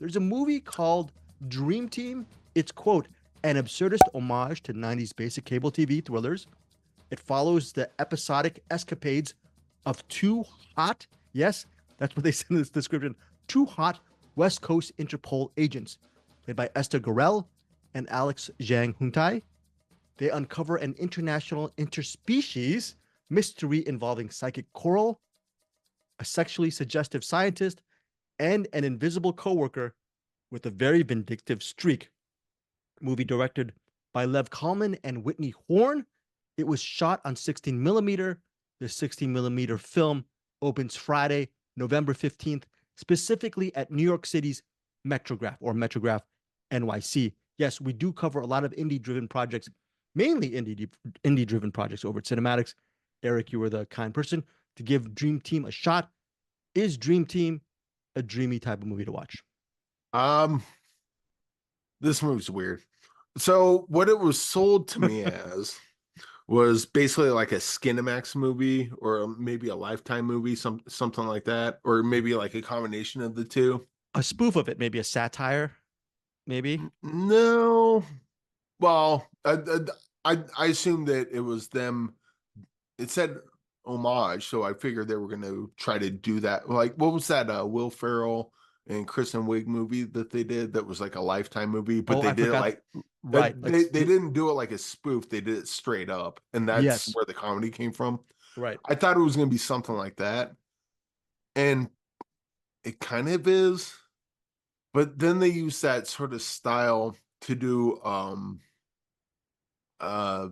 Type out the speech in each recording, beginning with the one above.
There's a movie called Dream Team. It's, quote, an absurdist homage to 90s basic cable TV thrillers. It follows the episodic escapades of two hot, yes, that's what they said in this description, two hot West Coast Interpol agents, played by Esther Garrel and Alex Zhang Hungtai. They uncover an international interspecies mystery involving psychic coral, a sexually suggestive scientist, and an invisible coworker with a very vindictive streak. Movie directed by Lev Kalman and Whitney Horn. It was shot on 16 millimeter. The 16 millimeter film opens Friday, November 15th, specifically at New York City's Metrograph or Metrograph NYC. Yes, we do cover a lot of indie driven projects, mainly indie driven projects over at CinemAddicts. Eric, you were the kind person to give Dream Team a shot. Is Dream Team a dreamy type of movie to watch? Um, this movie's weird. So what it was sold to me as was basically like a Skinemax movie or maybe a Lifetime movie, something like that, or maybe like a combination of the two. A spoof of it, maybe a satire, maybe. No, well, I assumed that it was them. It said homage, so I figured they were going to try to do that. Like, what was that? Will Ferrell and Kristen Wiig movie that they did that was like a Lifetime movie, but Oh, they I did it forgot. like Right. they didn't do it like a spoof. They did it straight up, and that's Yes. where the comedy came from. Right. I thought it was going to be something like that, and it kind of is. But then they use that sort of style to do uh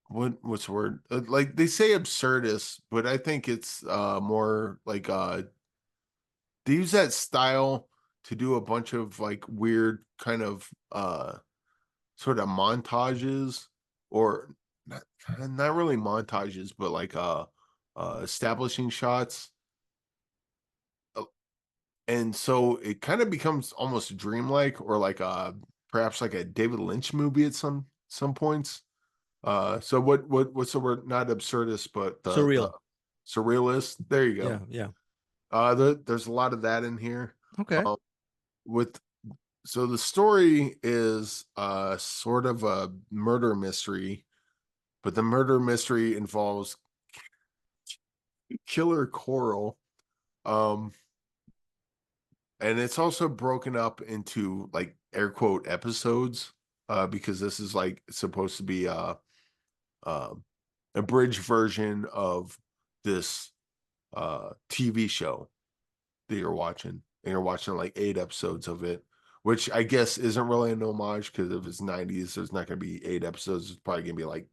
what's the word? Like they say absurdist, but I think it's more like they use that style to do a bunch of like weird kind of sort of montages or not really montages, but like establishing shots. And so it kind of becomes almost dreamlike or like perhaps like a David Lynch movie at some points. So what's the word? Not absurdist, but the Surreal. surrealist. There you Yeah. go. Yeah. There's a lot of that in here. Okay. Um, with so the story is sort of a murder mystery, but the murder mystery involves killer coral. Um, and it's also broken up into like air quote episodes, because this is like supposed to be uh a bridge version of this TV show that you're watching, and you're watching like 8 episodes of it, which I guess isn't really an homage because if it's 90s, there's not going to be 8 episodes. It's probably going to be like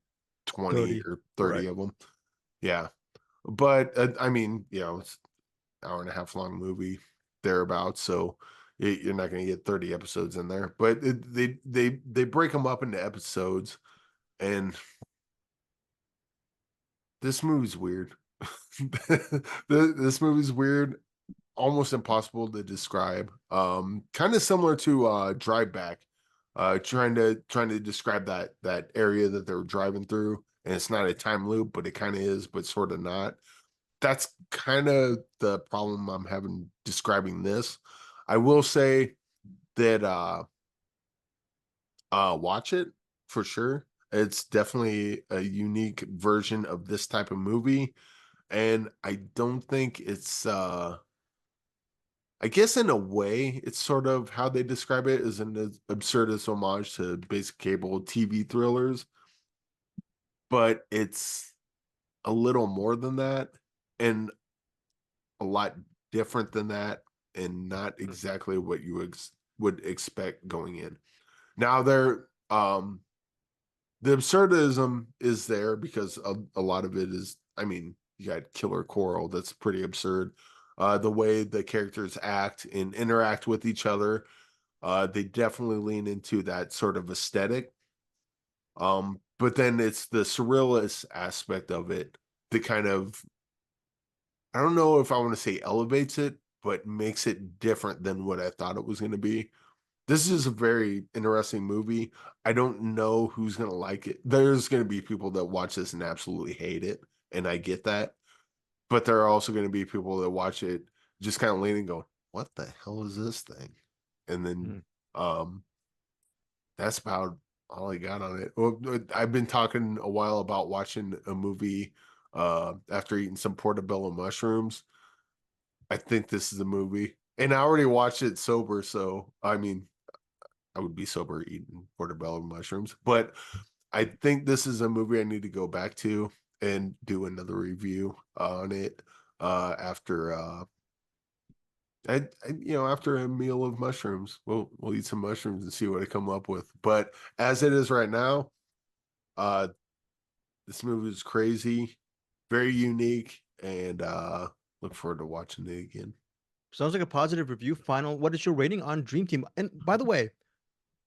20 30. or 30 Right. of them. Yeah, but I mean, it's an hour and a half long movie thereabouts, so you're not going to get 30 episodes in there. But they break them up into episodes, and this movie's weird. This movie's weird, almost impossible to describe. Kind of similar to Drive Back, trying to describe that area that they're driving through, and it's not a time loop, but it kind of is, but sort of not. That's kind of the problem I'm having describing this. I will say that watch it for sure. It's definitely a unique version of this type of movie, and I don't think it's I guess in a way, it's sort of how they describe it as an absurdist homage to basic cable TV thrillers, but it's a little more than that and a lot different than that, and not exactly what you would expect going in. Now, the absurdism is there because a lot of it is, I mean, you got Killer Coral, that's pretty absurd. The way the characters act and interact with each other, they definitely lean into that sort of aesthetic. But then it's the surrealist aspect of it that kind of, I don't know if I want to say elevates it, but makes it different than what I thought it was going to be. This is a very interesting movie. I don't know who's going to like it. There's going to be people that watch this and absolutely hate it, and I get that. But there are also going to be people that watch it just kind of leaning, going, what the hell is this thing? And then Mm. um that's about all I got on it. Well, I've been talking a while about watching a movie after eating some portobello mushrooms. I think this is a movie. And I already watched it sober, so I mean, I would be sober eating portobello mushrooms, but I think this is a movie I need to go back to and do another review on it after after a meal of mushrooms. We'll eat some mushrooms and see what I come up with. But as it is right now, uh this movie is crazy, very unique, and look forward to watching it again. Sounds like a positive review. Final, what is your rating on Dream Team? And by the way,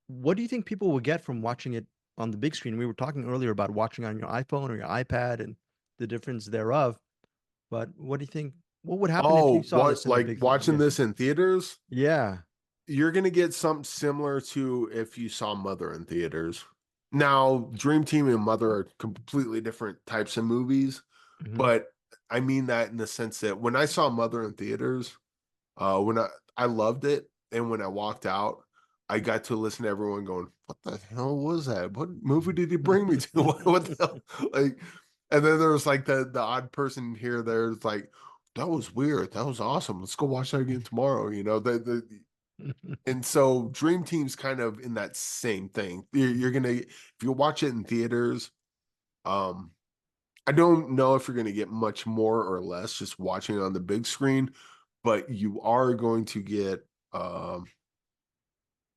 what do you think people will get from watching it on the big screen? We were talking earlier about watching on your iPhone or your iPad and the difference thereof. But what do you think? What would happen if you Oh, saw what this in the like watching big this screen? in theaters? Yeah. You're gonna get something similar to if you saw Mother in theaters. Now, Dream Team and Mother are completely different types of movies, Hmm. but I mean that in the sense that when I saw Mother in theaters, when I loved it, and when I walked out, I got to listen to everyone going, "What the hell was that? What movie did he bring me to? What the hell?" Like, and then there was like the odd person here. There's like, "That was weird. That was awesome. Let's go watch that again tomorrow." The and so Dream Team's kind of in that same thing. You're gonna if you watch it in theaters, um, I don't know if you're gonna get much more or less just watching it on the big screen, but you are going to get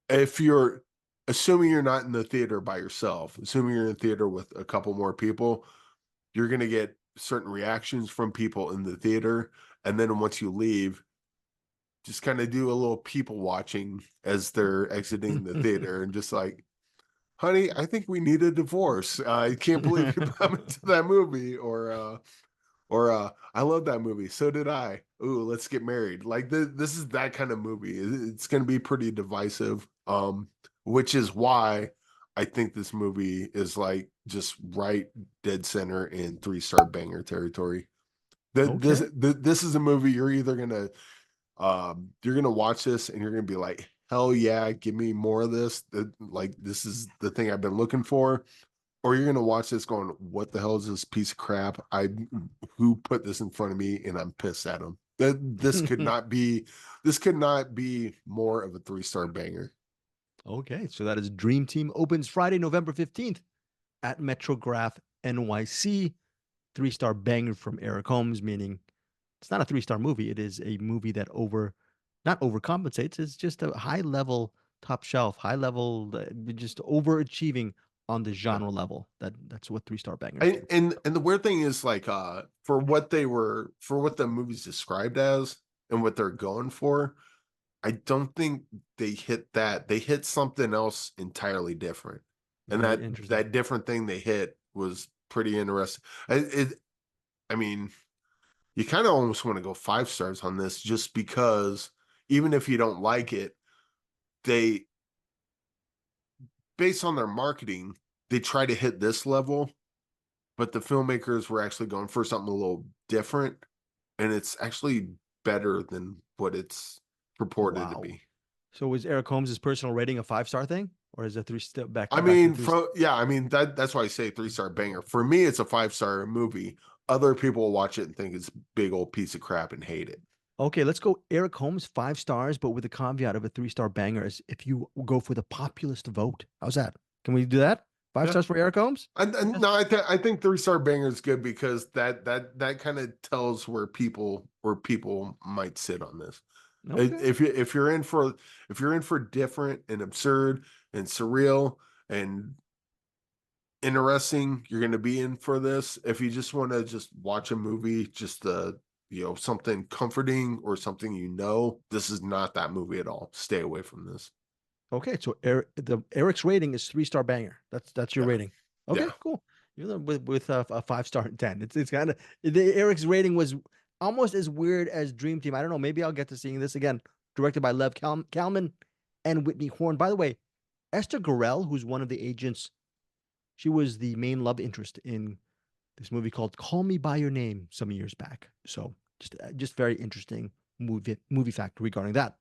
if you're assuming you're not in the theater by yourself, assuming you're in the theater with a couple more people, you're gonna get certain reactions from people in the theater, and then once you leave, just kind of do a little people watching as they're exiting the theater and just like, honey, I think we need a divorce. I can't believe you brought me to that movie. Or I love that movie. So did I. Ooh, let's get married. Like this is that kind of movie. It's going to be pretty divisive. Which is why I think this movie is like just right dead center in 3-star banger territory. Okay. This is a movie you're gonna watch this and you're gonna be like, hell yeah, give me more of this. Like this is the thing I've been looking for. Or you're gonna watch this going, what the hell is this piece of crap? Who put this in front of me and I'm pissed at them. That this could not be more of a 3-star banger. Okay, so that is Dream Team opens Friday, November 15th at Metrograph NYC. Three-star banger from Eric Holmes, meaning it's not a three-star movie. It is a movie that not overcompensates. It's just a high level, top shelf, high level, just overachieving on the Yeah. genre level. That's what three-star bangers do. And the weird thing is like for what the movie's described as and what they're going for, I don't think they hit that. They hit something else entirely different. And Very interesting. that different thing they hit was pretty interesting. I mean, you kind of almost want to go 5 stars on this just because even if you don't like it, they based on their marketing, they try to hit this level, but the filmmakers were actually going for something a little different, and it's actually better than what it's purported to Wow. be. So is Eric Holmes' personal rating a five-star thing, or is it three step I back to mean, three? I mean that's why I say 3-star banger. For me, it's a 5-star movie. Other people will watch it and think it's a big old piece of crap and hate it. Okay, let's go Eric Holmes, 5 stars, but with a caveat of a three-star banger as if you go for the populist vote. How's that? Can we do that? Five Yeah. stars for Eric Holmes? And Yes. no, I think 3-star banger is good because that kind of tells where people might sit on this. Okay. If you're in for different and absurd and surreal and interesting, you're going to be in for this. If you just want to just watch a movie, just something comforting or something this is not that movie at all. Stay away from this. Okay. So Eric's rating is three-star banger. That's your Yeah, rating. Okay, yeah. cool. You know, with a 5 star and 10. It's kind of the Eric's rating was almost as weird as Dream Team. I don't know. Maybe I'll get to seeing this again. Directed by Lev Kalman and Whitney Horn. By the way, Esther Garrel, who's one of the agents, she was the main love interest in this movie called Call Me by Your Name some years back. So just very interesting movie fact regarding that.